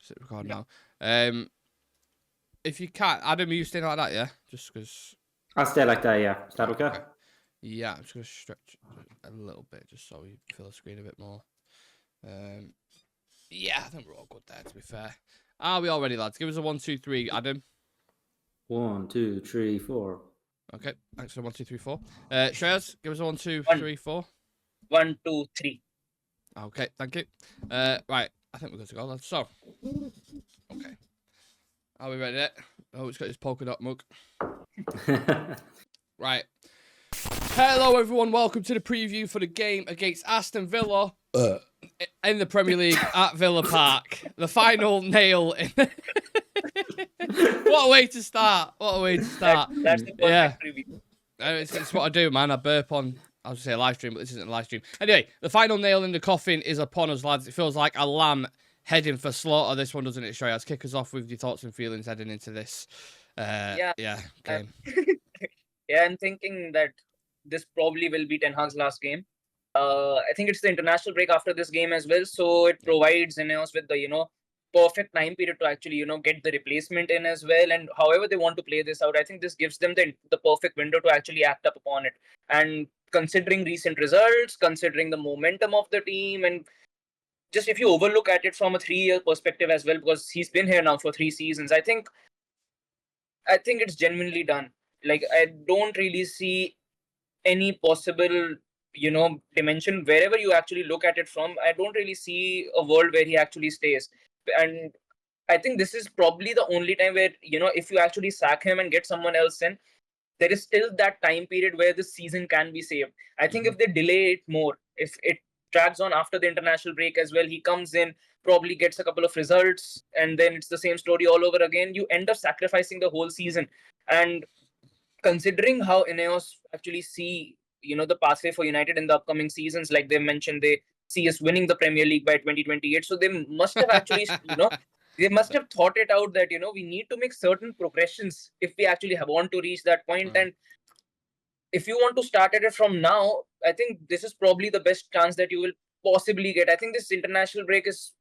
Sit record now. If you can't, Adam, are you staying like that? Yeah, just because. I'll stay like that. Yeah, is that okay? Yeah, I'm just gonna stretch a little bit just so we fill the screen a bit more. Yeah, I think we're all good there. To be fair, are we all ready, lads? Give us a 1, 2, 3, Adam. 1, 2, 3, 4. Okay, thanks for 1, 2, 3, 4. Shreyas, give us a 1, 2, 3, 4. 1, 2, 3. Okay, thank you. Right, I think we're good to go, lads. So, okay, are we ready? Oh, it's got his polka dot mug. Right. Hello, everyone. Welcome to the preview for the game against Aston Villa in the Premier League at Villa Park. The final nail in. What a way to start! What a way to start! That's the perfect preview. It's what I do, man. I burp on. I was say a live stream, but this isn't a live stream. Anyway, the final nail in the coffin is upon us, lads. It feels like a lamb heading for slaughter. This one, doesn't it, Shreyas? Kick us off with your thoughts and feelings heading into this. Game. I'm thinking that this probably will be Ten Hag's last game. I think it's the international break after this game as well, so it provides Ineos with the perfect time period to actually get the replacement in as well. And however they want to play this out, I think this gives them the perfect window to actually act up upon it. And considering recent results, considering the momentum of the team, and just if you overlook at it from a 3-year perspective as well, because he's been here now for 3 seasons, I think it's genuinely done. Like, I don't really see any possible, dimension wherever you actually look at it from. I don't really see a world where he actually stays. And I think this is probably the only time where, if you actually sack him and get someone else in, there is still that time period where the season can be saved. I think if they delay it more, if it drags on after the international break as well, he comes in, probably gets a couple of results, and then it's the same story all over again. You end up sacrificing the whole season. And considering how Ineos actually see, the pathway for United in the upcoming seasons, like they mentioned, they see us winning the Premier League by 2028. So they must have actually, they must have thought it out that, we need to make certain progressions if we actually want to reach that point. And if you want to start at it from now, I think this is probably the best chance that you will possibly get. I think this international break is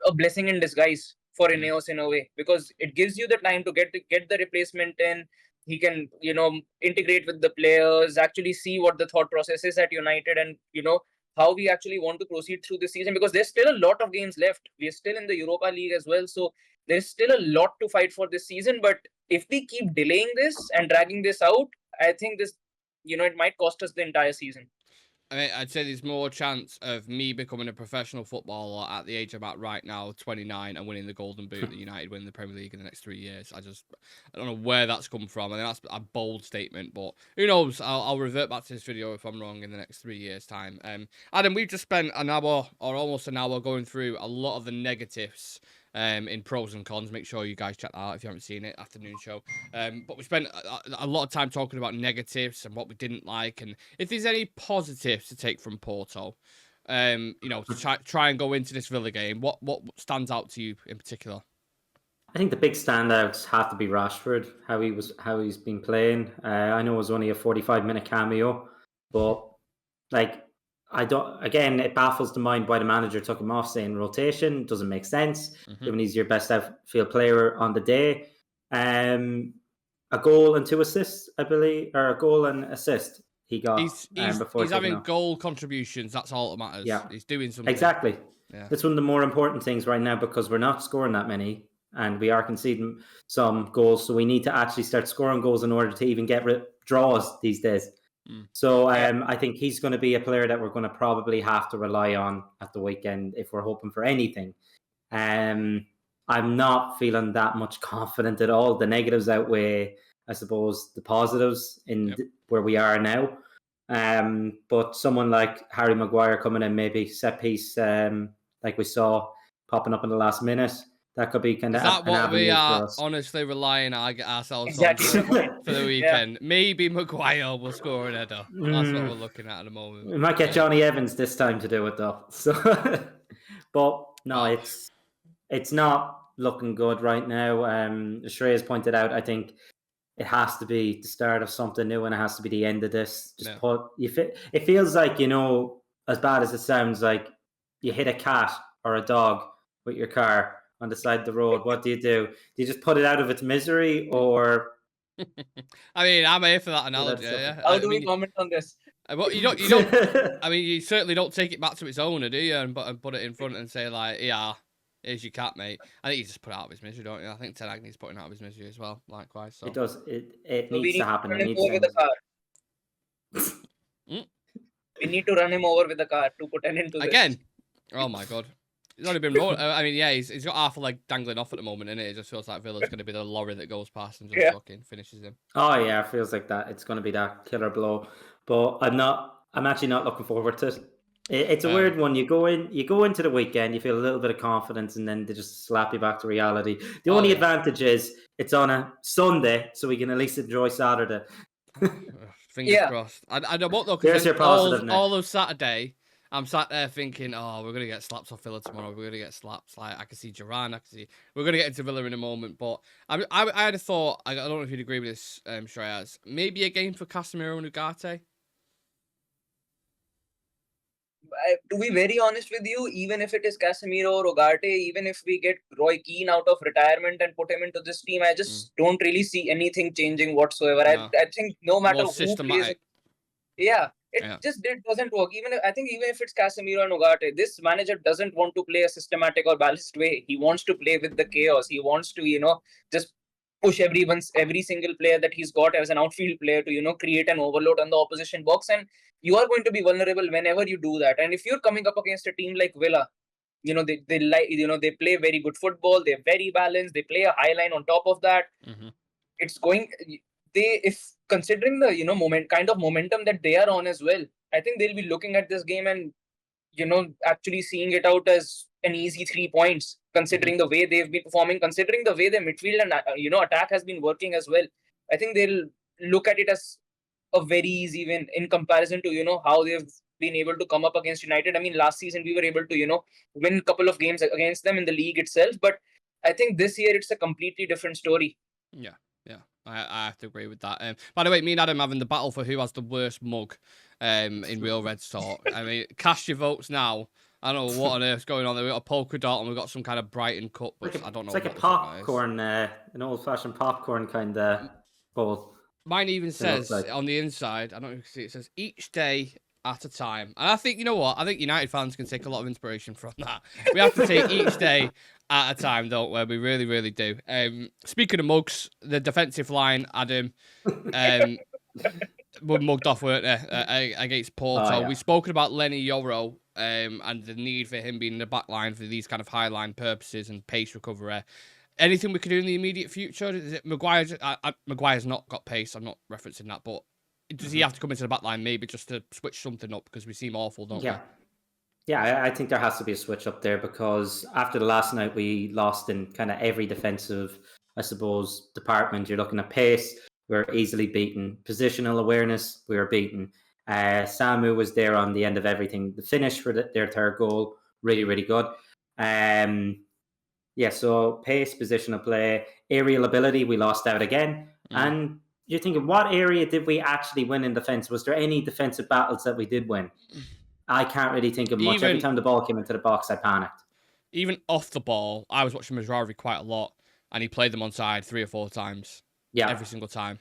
a blessing in disguise for Ineos in a way, because it gives you the time to get the replacement in. He can, integrate with the players, actually see what the thought process is at United, and, how we actually want to proceed through the season, because there's still a lot of games left. We're still in the Europa League as well. So there's still a lot to fight for this season. But if we keep delaying this and dragging this out, I think this, it might cost us the entire season. I mean, I'd say there's more chance of me becoming a professional footballer at the age I'm at right now, 29, and winning the Golden Boot than United winning the Premier League in the next 3 years. I don't know where that's come from. I think that's a bold statement, but who knows? I'll revert back to this video if I'm wrong in the next 3 years' time. Adam, we've just spent an hour or almost an hour going through a lot of the negatives in pros and cons. Make sure you guys check that out if you haven't seen it, afternoon show. But we spent a lot of time talking about negatives and what we didn't like, and if there's any positives to take from Porto, to try and go into this Villa game, what stands out to you in particular? I think the big standouts have to be Rashford, how he's been playing. I know it was only a 45-minute cameo, but it baffles the mind why the manager took him off, saying rotation doesn't make sense, given he's your best outfield player on the day. A goal and 2 assists, I believe, or a goal and assist he got. He's having goal contributions. That's all that matters. Yeah, he's doing something. Exactly. Yeah. That's one of the more important things right now, because we're not scoring that many and we are conceding some goals. So we need to actually start scoring goals in order to even get draws these days. So I think he's going to be a player that we're going to probably have to rely on at the weekend if we're hoping for anything. I'm not feeling that much confident at all. The negatives outweigh, I suppose, the positives in where we are now. But someone like Harry Maguire coming in, maybe set piece, like we saw popping up in the last minute, that could be kind of that what we are honestly relying ourselves on for the weekend. Yeah. Maybe Maguire will score an header. That's what we're looking at the moment. We might get Johnny Evans this time to do it though. So, but no, it's not looking good right now. Shreyas pointed out, I think it has to be the start of something new, and it has to be the end of this. It feels like, as bad as it sounds, like you hit a cat or a dog with your car on the side of the road, what do? Do you just put it out of its misery, or? I mean, I'm here for that analogy. Yeah. How do we comment on this? Well, you don't. I mean, you certainly don't take it back to its owner, do you? And put it in front and say like, yeah, here's your cat, mate. I think you just put it out of his misery, don't you? I think Ten Hag needs putting out of his misery as well. Likewise, so. It does. It So needs to happen. It needs to with the car. We need to run him over with the car to put an end to this. Again. Oh my god. He's already been rolling. I mean, yeah, he's got half a leg dangling off at the moment, innit? It just feels like Villa's going to be the lorry that goes past and just fucking finishes him. Oh yeah, it feels like that. It's going to be that killer blow. But I'm actually not looking forward to it. It's a weird one. You go into the weekend, you feel a little bit of confidence, and then they just slap you back to reality. The only advantage is it's on a Sunday, so we can at least enjoy Saturday. Fingers crossed. I don't know, There's your positive. All of Saturday, I'm sat there thinking, oh, we're gonna get slaps off Villa tomorrow. We're gonna get slaps. Like I can see Duran. We're gonna get into Villa in a moment. But I had a thought. I don't know if you'd agree with this, Shreyas. Maybe a game for Casemiro and Ugarte. To be very honest with you, even if it is Casemiro or Ugarte, even if we get Roy Keane out of retirement and put him into this team, I just don't really see anything changing whatsoever. No. I think no matter who plays it, just doesn't work. I think even if it's Casemiro and Ugarte, this manager doesn't want to play a systematic or balanced way. He wants to play with the chaos. He wants to, just push every single player that he's got as an outfield player to, create an overload on the opposition box. And you are going to be vulnerable whenever you do that. And if you're coming up against a team like Villa, they play very good football. They're very balanced. They play a high line on top of that. It's going. If considering the kind of momentum that they are on as well, I think they'll be looking at this game and actually seeing it out as an easy 3 points, considering the way they've been performing, considering the way their midfield and attack has been working as well. I think they'll look at it as a very easy win in comparison to how they've been able to come up against United. I mean, last season we were able to win a couple of games against them in the league itself, but I think this year it's a completely different story. Yeah, I have to agree with that. By the way, me and Adam having the battle for who has the worst mug in Real Reds talk. I mean, cast your votes now. I don't know what on earth's going on there. We've got a polka dot and we've got some kind of Brighton cup, but I don't know. It's like a popcorn, an old-fashioned popcorn kind of bowl. Mine even says on the inside, I don't know if you can see, it says each day at a time. And I think, you know what? I think United fans can take a lot of inspiration from that. We have to take each day at a time, don't we? We really, really do. Speaking of mugs, the defensive line, Adam, were mugged off, weren't they, against Porto. Oh, yeah. We've spoken about Lenny Yoro and the need for him being in the back line for these kind of high line purposes and pace recovery. Anything we could do in the immediate future? Is it Maguire's not got pace. I'm not referencing that, but does he have to come into the back line maybe just to switch something up because we seem awful, don't we? Yeah, I think there has to be a switch up there because after the last night we lost in kind of every defensive, I suppose, department. You're looking at pace, we're easily beaten. Positional awareness, we were beaten. Samu was there on the end of everything. The finish for their third goal, really, really good. So pace, positional play, aerial ability, we lost out again. And you're thinking, what area did we actually win in defence? Was there any defensive battles that we did win? I can't really think of much. Every time the ball came into the box, I panicked. Even off the ball, I was watching Mazraoui quite a lot, and he played them on side 3 or 4 times. Yeah. Every single time.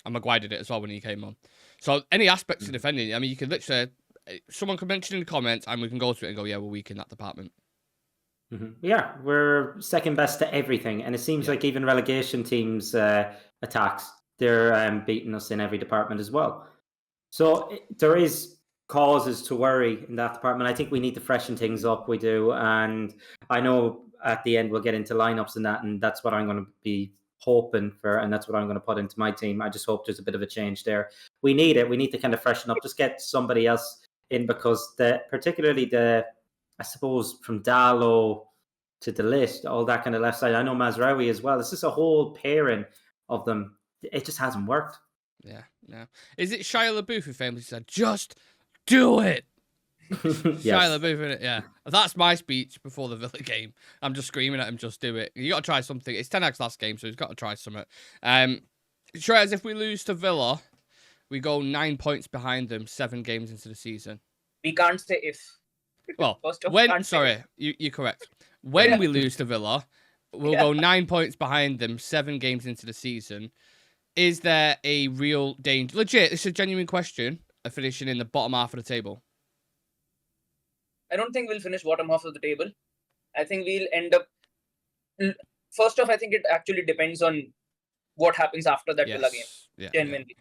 And Maguire did it as well when he came on. So any aspects of defending, I mean, you could literally, someone could mention in the comments, and we can go to it and go, yeah, we're weak in that department. Yeah, we're second best to everything. And it seems like even relegation teams' attacks, they're beating us in every department as well. So there is causes to worry in that department. I think we need to freshen things up. We do. And I know at the end we'll get into lineups and that's what I'm going to be hoping for. And that's what I'm going to put into my team. I just hope there's a bit of a change there. We need it. We need to kind of freshen up. Just get somebody else in because particularly I suppose from Dalot to the list, all that kind of left side. I know Mazraoui as well. It's just a whole pairing of them. It just hasn't worked. Yeah, no. Is it Shia LaBeouf who famously said, just do it? Shia LaBeouf, innit? Yeah. That's my speech before the Villa game. I'm just screaming at him, just do it. You got to try something. It's Ten Hag's last game, so he's got to try something. Shreyas, if we lose to Villa, we go 9 points behind them 7 games into the season. We can't say if. Well, you're correct. When we lose to Villa, we'll go 9 points behind them 7 games into the season. Is there a real danger? Legit, it's a genuine question of finishing in the bottom half of the table. I don't think we'll finish bottom half of the table. I think we'll end up... First off, I think it actually depends on what happens after that Villa game. Genuinely.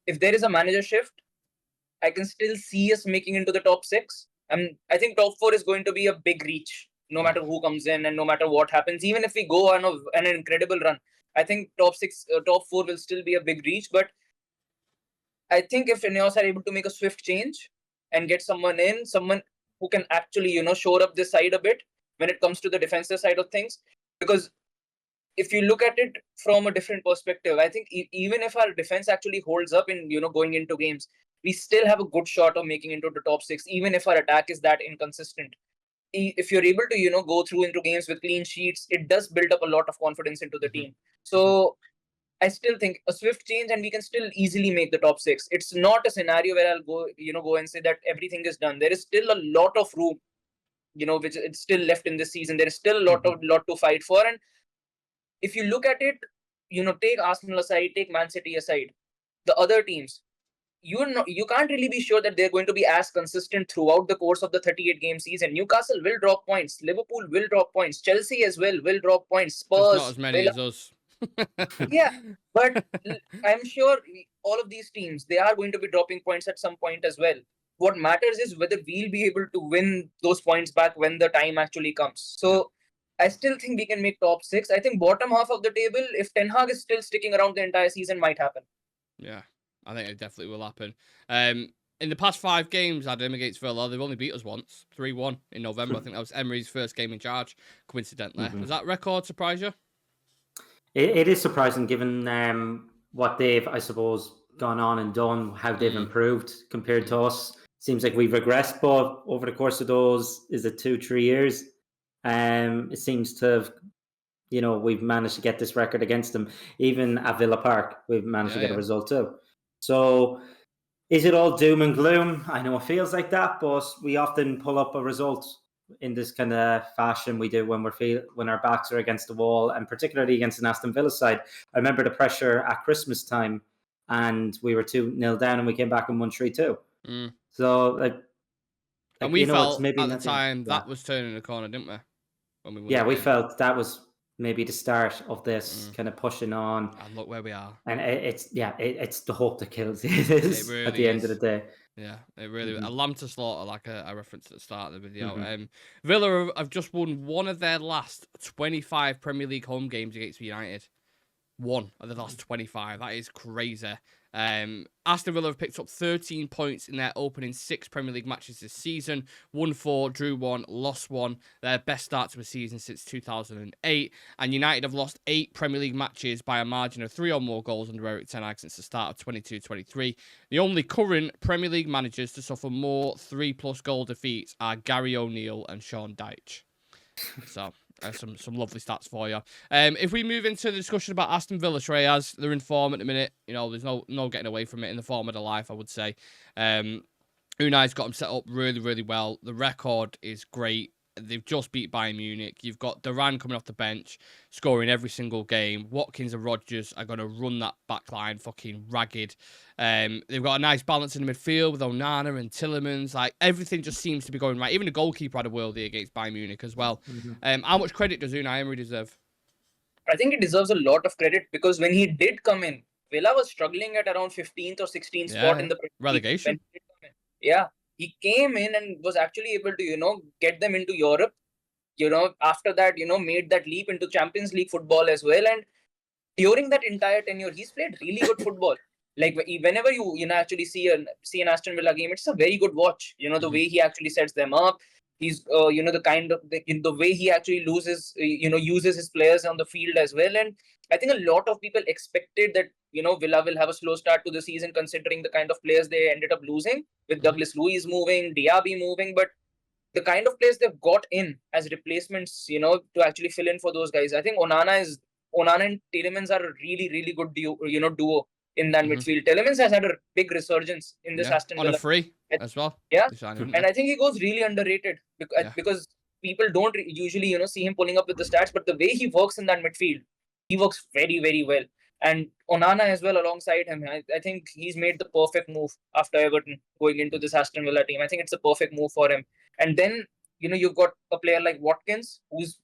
If there is a manager shift, I can still see us making into the top 6. I think top 4 is going to be a big reach, no matter who comes in and no matter what happens. Even if we go on an incredible run, I think top 4 will still be a big reach. But I think if Ineos are able to make a swift change and get someone who can actually, shore up this side a bit when it comes to the defensive side of things. Because if you look at it from a different perspective, I think even if our defense actually holds up in, going into games, we still have a good shot of making into the top 6, even if our attack is that inconsistent. If you're able to, go through into games with clean sheets, it does build up a lot of confidence into the team. So I still think a swift change and we can still easily make the top 6. It's not a scenario where I'll go and say that everything is done. There is still a lot of room, which it's still left in this season. There is still a lot to fight for. And if you look at it, take Arsenal aside, take Man City aside, the other teams, you can't really be sure that they're going to be as consistent throughout the course of the 38-game season. Newcastle will drop points. Liverpool will drop points. Chelsea as well will drop points. Spurs. Just not as many as us. Yeah, but I'm sure all of these teams, they are going to be dropping points at some point as well. What matters is whether we'll be able to win those points back when the time actually comes. So I still think we can make top 6. I think bottom half of the table, if Ten Hag is still sticking around the entire season, might happen. Yeah, I think it definitely will happen. In the past 5 games, Adam, against Villa, they've only beat us once, 3-1 in November. I think that was Emery's first game in charge, coincidentally. Does that record surprise you? It is surprising given what they've, I suppose, gone on and done, how they've improved compared to us. Seems like we've regressed, but over the course of those, is it 2-3 years? It seems to have, we've managed to get this record against them. Even at Villa Park, we've managed to get a result too. So is it all doom and gloom? I know it feels like that, but we often pull up a result in this kind of fashion we do when our backs are against the wall, and particularly against an Aston Villa side. I remember the pressure at Christmas time, and we were 2-0 down, and we came back and won 3-2. So, and we felt maybe at the time that was turning the corner, didn't we? When we felt that was maybe the start of this kind of pushing on. And look where we are. And it's the hope that kills you. It is really at the end of the day. Yeah, it really a lamb to slaughter, like I referenced at the start of the video. Villa have just won one of their last 25 Premier League home games against United. One of the last 25. That is crazy. Aston Villa have picked up 13 points in their opening 6 Premier League matches this season. Won 4, drew 1, lost 1. Their best start to a season since 2008. And United have lost 8 Premier League matches by a margin of 3 or more goals under Erik Ten Hag since the start of 22-23. The only current Premier League managers to suffer more 3+ goal defeats are Gary O'Neill and Sean Dyche. So... some lovely stats for you. If we move into the discussion about Aston Villa, Shreyas, they're in form at the minute. There's no getting away from it, in the form of their life, I would say. Unai's got them set up really, really well. The record is great. They've just beat Bayern Munich. You've got Duran coming off the bench, scoring every single game. Watkins and Rodgers are going to run that back line fucking ragged. They've got a nice balance in the midfield with Onana and Tielemans. Like, everything just seems to be going right. Even the goalkeeper had a worldie against Bayern Munich as well. How much credit does Unai Emery deserve? I think he deserves a lot of credit, because when he did come in, Villa was struggling at around 15th or 16th spot in the relegation. He came in and was actually able to, get them into Europe. After that, made that leap into Champions League football as well. And during that entire tenure, he's played really good football. Like, whenever you actually see an Aston Villa game, it's a very good watch. The way he actually sets them up. He's, the way he actually uses his players on the field as well. And I think a lot of people expected that, Villa will have a slow start to the season, considering the kind of players they ended up losing, with Douglas Luiz moving, Diaby moving. But the kind of players they've got in as replacements, to actually fill in for those guys. I think Onana and Tielemans are a really, really good duo in that midfield. Tielemans has had a big resurgence in this Aston Villa. On a free as well. Yeah, and I think he goes really underrated because people don't usually, see him pulling up with the stats, but the way he works in that midfield, he works very, very well. And Onana as well alongside him. I think he's made the perfect move after Everton going into this Aston Villa team. I think it's a perfect move for him. And then, you've got a player like Watkins, who's,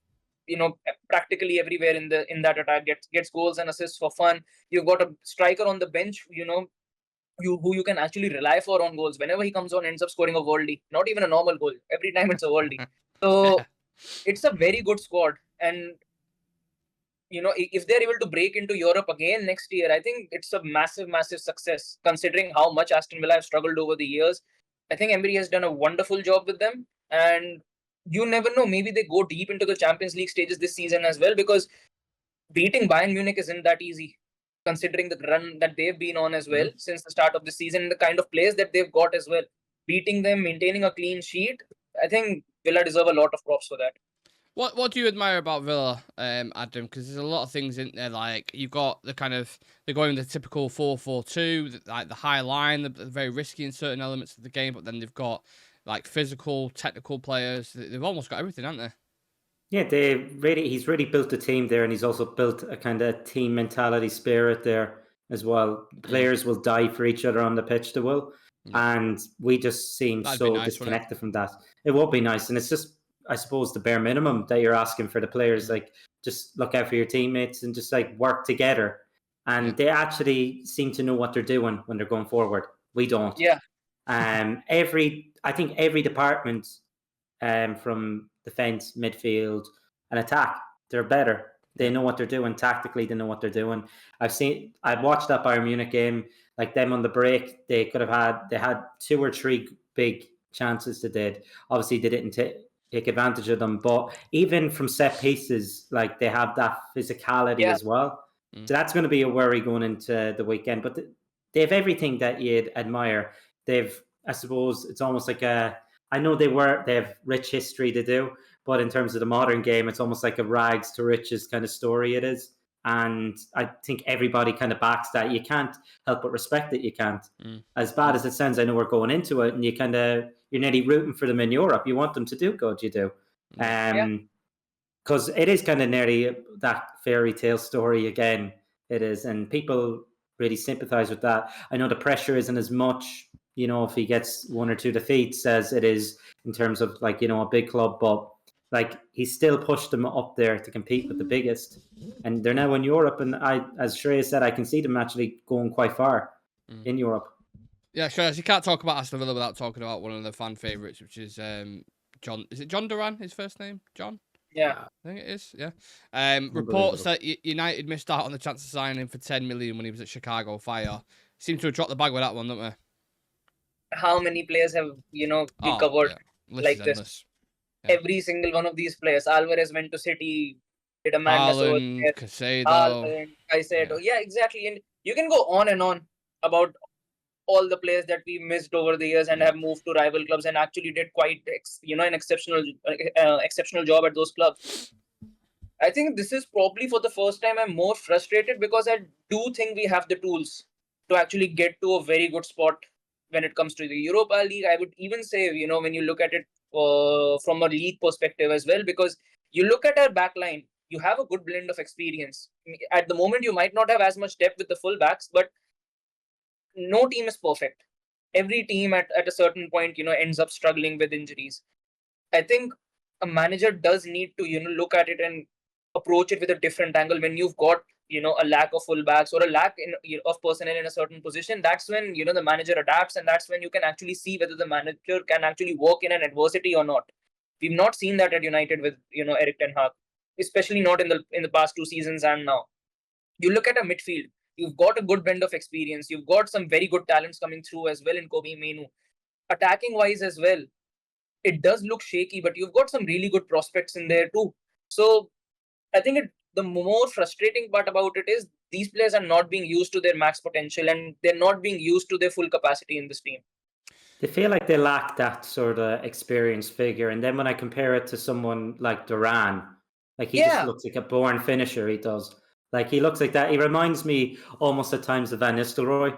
practically everywhere in that attack, gets goals and assists for fun. You've got a striker on the bench, who you can actually rely for on goals. Whenever he comes on, ends up scoring a worldie. Not even a normal goal. Every time it's a worldie. So it's a very good squad. And if they're able to break into Europe again next year, I think it's a massive, massive success, considering how much Aston Villa have struggled over the years. I think Emery has done a wonderful job with them. And you never know, maybe they go deep into the Champions League stages this season as well, because beating Bayern Munich isn't that easy, considering the run that they've been on as well since the start of the season, and the kind of players that they've got as well. Beating them, maintaining a clean sheet, I think Villa deserve a lot of props for that. What do you admire about Villa, Adam? Because there's a lot of things in there. Like, you've got they're going the typical 4-4-2, like the high line. They're very risky in certain elements of the game, but then they've got like physical, technical players. They've almost got everything, haven't they? Yeah, he's really built a team there, and he's also built a kind of team mentality spirit there as well. Players will die for each other on the pitch, they will. Yeah. And we just seem so disconnected from that. It would be nice. And it's just, I suppose, the bare minimum that you're asking for the players. Like, just look out for your teammates and just like work together. And they actually seem to know what they're doing when they're going forward. We don't. Yeah. I think every department, from defense, midfield, and attack, they're better. They know what they're doing tactically. They know what they're doing. I've watched that Bayern Munich game. Like, them on the break, they had 2 or 3 big chances. They did. Obviously, they didn't take advantage of them. But even from set pieces, like, they have that physicality as well. So that's going to be a worry going into the weekend. But they have everything that you'd admire. I suppose it's almost like I know they have rich history to do, but in terms of the modern game, it's almost like a rags to riches kind of story it is. And I think everybody kind of backs that. You can't help but respect it. You can't. As bad as it sounds, I know we're going into it, and you're nearly rooting for them in Europe. You want them to do good, you do. Because it is kind of nearly that fairy tale story again. It is, and people really sympathize with that. I know the pressure isn't as much, if he gets 1 or 2 defeats as it is in terms of, like, a big club, but like, he still pushed them up there to compete with the biggest, and they're now in Europe. And as Shreyas said, I can see them actually going quite far in Europe. Yeah, Shreyas, you can't talk about Aston Villa without talking about one of the fan favourites, which is John. Is it John Duran? His first name, John? Yeah, I think it is. Yeah. Reports that United missed out on the chance of signing him for 10 million when he was at Chicago Fire. Seem to have dropped the bag with that one, don't they? How many players have been covered like this? Every single one of these players. Alvarez went to City. Haaland, Caicedo. Yeah, exactly. And you can go on and on about all the players that we missed over the years and have moved to rival clubs and actually did quite an exceptional job at those clubs. I think this is probably for the first time I'm more frustrated, because I do think we have the tools to actually get to a very good spot when it comes to the Europa League. I would even say, when you look at it from a league perspective as well, because you look at our backline, you have a good blend of experience. At the moment, you might not have as much depth with the full backs, but no team is perfect. Every team at a certain point, ends up struggling with injuries. I think a manager does need to, look at it and approach it with a different angle. When you've got, a lack of fullbacks or a lack of personnel in a certain position, that's when, the manager adapts, and that's when you can actually see whether the manager can actually work in an adversity or not. We've not seen that at United with, Erik ten Hag, especially not in the past 2 seasons. And now you look at a midfield, you've got a good blend of experience. You've got some very good talents coming through as well in Kobe Mainoo. Attacking wise as well, it does look shaky, but you've got some really good prospects in there too. So I think the more frustrating part about it is these players are not being used to their max potential, and they're not being used to their full capacity in this team. They feel like they lack that sort of experienced figure. And then when I compare it to someone like Duran, like, he just looks like a born finisher. He does. Like, he looks like that. He reminds me almost at times of Van Nistelrooy.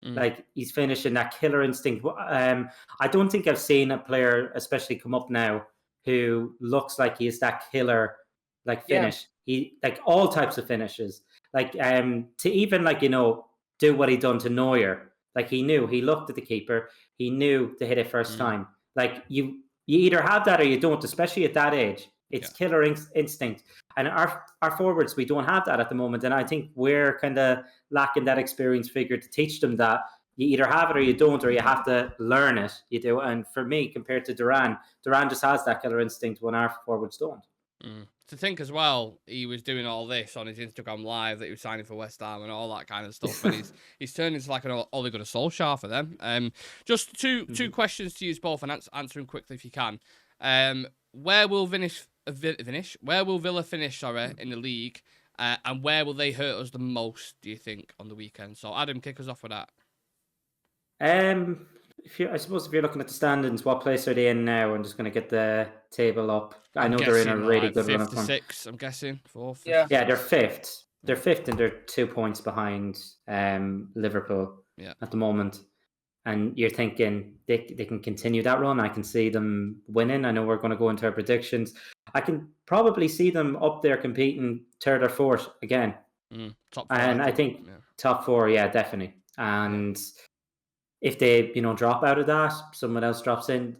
Like, he's finishing that killer instinct. I don't think I've seen a player, especially come up now, who looks like he is that killer, like finish. He like all types of finishes. Like to even like do what he done to Neuer. Like he looked at the keeper, he knew to hit it first time. Like you either have that or you don't, especially at that age. It's killer instinct. And our forwards, we don't have that at the moment. And I think we're kind of lacking that experience figure to teach them that you either have it or you don't, or you have to learn it. You do. And for me, compared to Duran just has that killer instinct when our forwards don't. To think as well, he was doing all this on his Instagram live that he was signing for West Ham and all that kind of stuff. And he's turned into like an Ole Gunnar Solskjaer for them. Just two questions to use both and answer them quickly if you can. Where will Villa finish? Sorry, in the league, and where will they hurt us the most? Do you think on the weekend? So Adam, kick us off with that. I suppose if you're looking at the standings, what place are they in now? I'm just going to get the table up. I know they're in a really good run. 5th to 6th, I'm guessing. 4th. Yeah, they're 5th. They're 5th and they're 2 points behind Liverpool at the moment. And you're thinking they can continue that run. I can see them winning. I know we're going to go into our predictions. I can probably see them up there competing 3rd or 4th again. Top 4. And I think top 4, definitely. And if they, drop out of that, someone else drops in,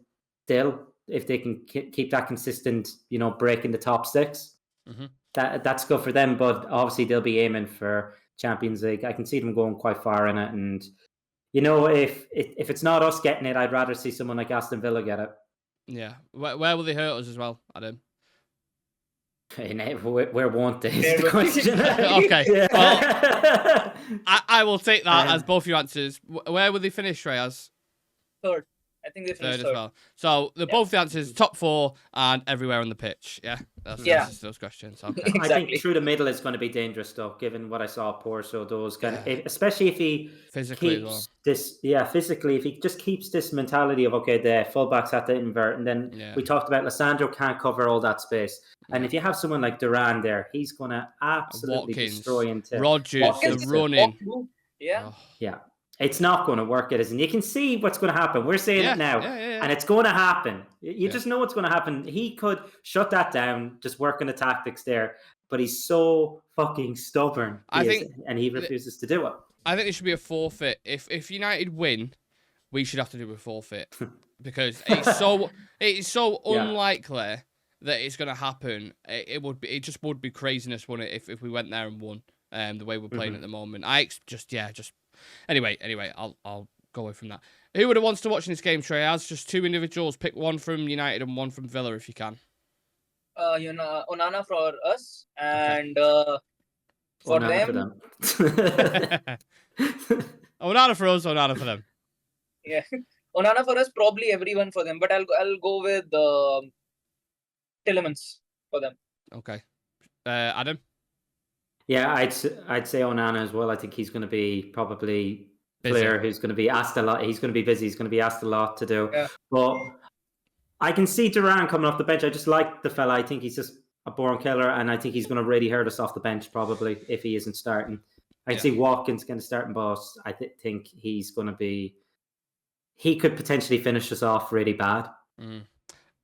if they can keep that consistent, break in the top 6, that's good for them. But obviously they'll be aiming for Champions League. I can see them going quite far in it. And, if it's not us getting it, I'd rather see someone like Aston Villa get it. Yeah. Where will they hurt us as well, Adam? Where won't they is the question. Okay. Well, I will take that as both your answers. Where will they finish, Shreyas? 3rd. I think they finished 3rd as well. So they're both the answers, top 4 and everywhere on the pitch. Yeah. That's those questions. Okay. Exactly. I think through the middle is going to be dangerous though, given what I saw Porto, those kind of, especially if he physically keeps this, physically, if he just keeps this mentality of, okay, the fullbacks have to invert, and then we talked about Lissandro can't cover all that space. And if you have someone like Duran there, he's going to absolutely destroy into Rodgers, the running. Yeah. It's not going to work, it isn't. You can see what's going to happen. We're saying it now, and it's going to happen. You just know what's going to happen. He could shut that down, just work on the tactics there, but he's so fucking stubborn. And he refuses to do it. I think it should be a forfeit. If United win, we should have to do a forfeit because it's so unlikely that it's going to happen. It just would be craziness, wouldn't it, if we went there and won? The way we're playing at the moment, Anyway, I'll go away from that. Who would have wants to watch this game, Shreyas? Just 2 individuals. Pick one from United and one from Villa if you can. Onana for us and for them. Onana for us, Onana for them. Yeah, Onana for us, probably everyone for them. But I'll go with Tielemans for them. Okay, Adam. Yeah, I'd say Onana as well. I think he's going to be probably a player who's going to be asked a lot. He's going to be busy. He's going to be asked a lot to do. Yeah. But I can see Duran coming off the bench. I just like the fella. I think he's just a born killer, and I think he's going to really hurt us off the bench probably if he isn't starting. I'd see Watkins going to start in boss. I think he's going to be. He could potentially finish us off really bad.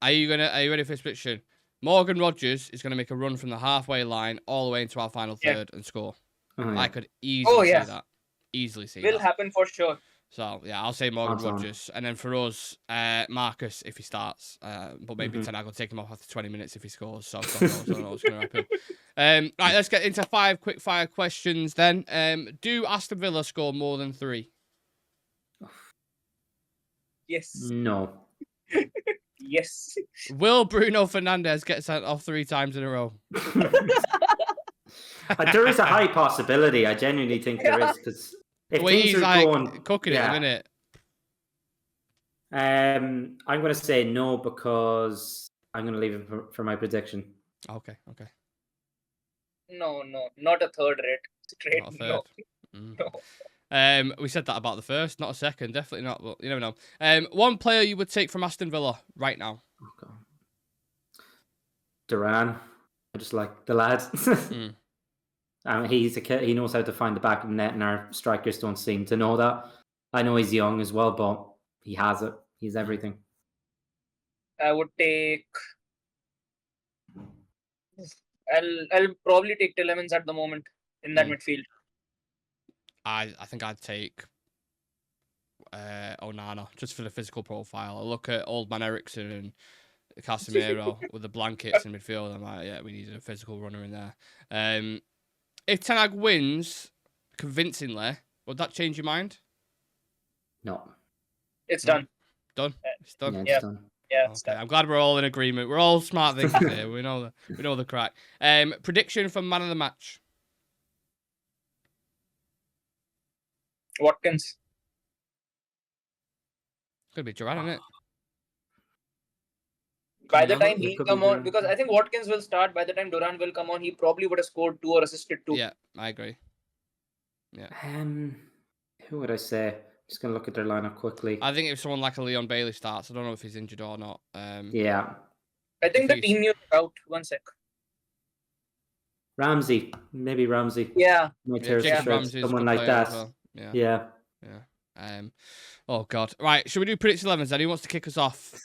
Are you ready for this prediction? Morgan Rodgers is going to make a run from the halfway line all the way into our final third and score. I could easily see that. Easily see that. Will happen for sure. So, I'll say Morgan Rodgers. And then for us, Marcus, if he starts. But maybe Ten Hag will take him off after 20 minutes if he scores. So, I don't know what's going to happen. Right, let's get into 5 quick-fire questions then. Do Aston Villa score more than 3? Yes. No. Yes. Will Bruno Fernandes get sent off 3 times in a row? There is a high possibility. I genuinely think there is, because if things are going cooking it in a minute. I'm going to say no because I'm going to leave it for my prediction. Okay. No, not a third rate. Straight not a third. No. We said that about the first, not a second, definitely not. But you never know. One player you would take from Aston Villa right now. Oh, God. Duran. I just like the lad. He's a kid. He knows how to find the back of the net, and our strikers don't seem to know that. I know he's young as well, but he has it. He's everything. I would take I'll probably take Tillemans at the moment in that midfield. I think I'd take Onana just for the physical profile. I look at old man Eriksson and Casemiro with the blankets in midfield. I'm like, yeah, we need a physical runner in there. If Ten Hag wins convincingly, would that change your mind? No. It's done. Done. It's done. Yeah, it's done. Yeah, Okay, I'm glad we're all in agreement. We're all smart thinkers here. We know the crack. Prediction for man of the match. Watkins. It's gonna be Duran, isn't it? By the No, time it he could come be on, Duran. because I think Watkins will start. By the time Duran will come on, he probably would have scored 2 or assisted 2. Yeah, I agree. Yeah. Who would I say? Just gonna look at their lineup quickly. I think if someone like a Leon Bailey starts, I don't know if he's injured or not. Yeah. I think if the he's- team news is out. 1 sec. Ramsey. Maybe Ramsey. Yeah. Might Yeah, tear us to Jacob shreds. Ramsey's a Someone good like player as that. well. Yeah. Yeah. Oh God. Right. Should we do prediction 11s then? Who wants to kick us off?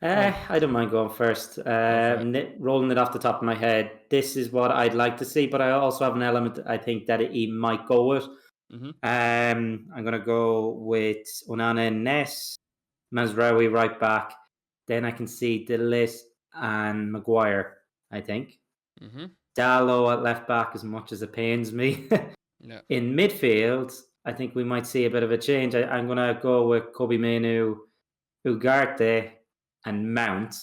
I don't mind going first. Rolling it off the top of my head, this is what I'd like to see, but I also have an element I think that he might go with. Mm-hmm. I'm going to go with Onana and Ness, Mazraoui right back. Then I can see Delis and Maguire, I think. Mm-hmm. Dallo at left back, as much as it pains me. Yeah. In midfield, I think we might see a bit of a change. I'm going to go with Kobe Menu, Ugarte, and Mount.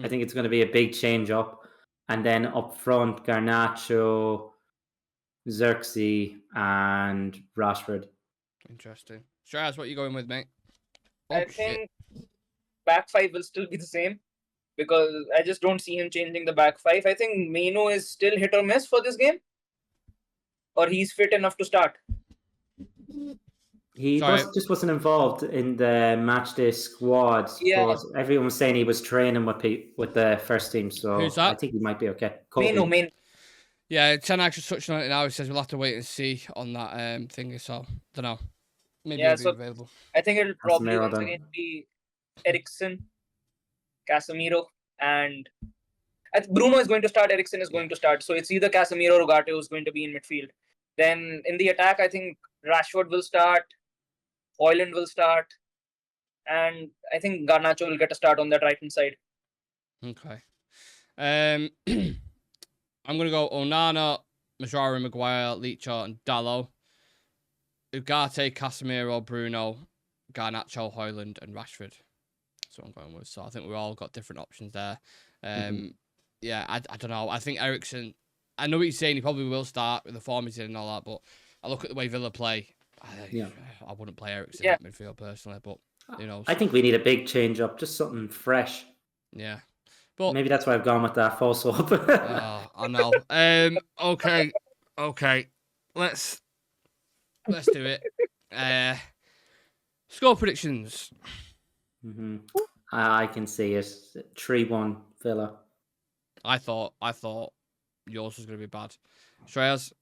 I think it's going to be a big change up. And then up front, Garnacho, Xerxes, and Rashford. Interesting. Shreyas, what are you going with, mate? I think back 5 will still be the same because I just don't see him changing the back 5. I think Meno is still hit or miss for this game, or he's fit enough to start. He just wasn't involved in the matchday squad. Yeah. But everyone was saying he was training with the first team, so Who's that? I think he might be okay. Meno. Yeah, Ten Hag's just touching on it now. He says we'll have to wait and see on that thing. So don't know. Maybe he'll be available. I think it'll probably Casemiro once then. again be Eriksen, Casemiro, and Bruno is going to start. Eriksen is going to start. So it's either Casemiro or Ugarte who's going to be in midfield. Then in the attack, I think Rashford will start, Højlund will start, and I think Garnacho will get a start on that right-hand side. Okay. I'm going to go Onana, Mazraoui, Maguire, Licha, and Dallo. Ugarte, Casemiro, Bruno, Garnacho, Højlund, and Rashford. That's what I'm going with. So I think we've all got different options there. Yeah, I don't know. I think Eriksen, I know what he's saying. He probably will start with the form he's in and all that, but I look at the way Villa play. I wouldn't play Eriksen in midfield personally, but you know. I think we need a big change up, just something fresh. Yeah. But maybe that's why I've gone with that false hope. I know. Okay. Let's do it. Score predictions. I can see it. 3-1 Villa. I thought yours was going to be bad. Shreyas?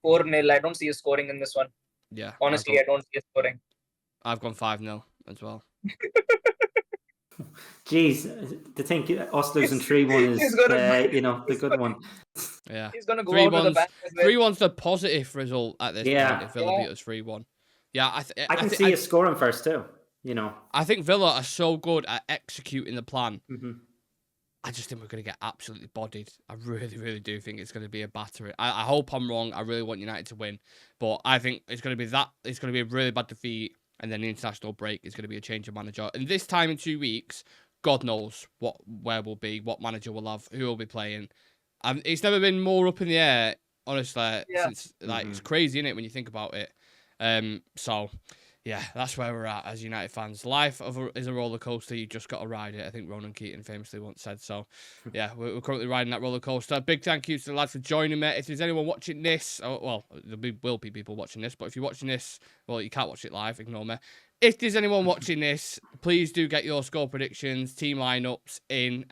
4-0. I don't see a scoring in this one. Yeah. Honestly, I don't see a scoring. I've gone 5-0 as well. Jeez, to think us losing 3-1 is the good one. Yeah. He's going to go out with a bang. 3-1's the positive result at this point if Villa beat us 3-1. Yeah, I can see us scoring first too. I think Villa are so good at executing the plan. I just think we're going to get absolutely bodied. I really, really do think it's going to be a battery. I hope I'm wrong. I really want United to win. But I think it's going to be it's going to be a really bad defeat. And then the international break is going to be a change of manager. And this time in 2 weeks, God knows where we'll be, what manager we'll have, who will be playing. It's never been more up in the air, honestly. Since it's crazy, isn't it, when you think about it? So, yeah, that's where we're at as United fans. Life is a roller coaster. You just got to ride it. I think Ronan Keating famously once said. So, yeah, we're currently riding that roller coaster. Big thank you to the lads for joining me. If there's anyone watching this, will be people watching this, but if you're watching this, well, you can't watch it live. Ignore me. If there's anyone watching this, please do get your score predictions, team lineups in,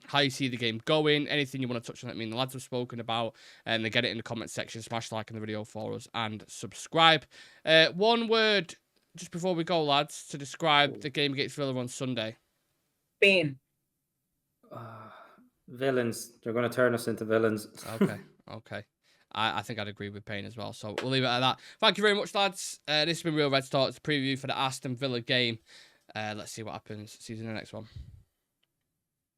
how you see the game going, anything you want to touch on that the lads have spoken about, and they get it in the comment section. Smash like in the video for us and subscribe. One word just before we go, lads, to describe the game against Villa on Sunday. Pain. Villains. They're going to turn us into villains. Okay. I think I'd agree with Payne as well. So we'll leave it at that. Thank you very much, lads. This has been Real Red Talks preview for the Aston Villa game. Let's see what happens. See you in the next one.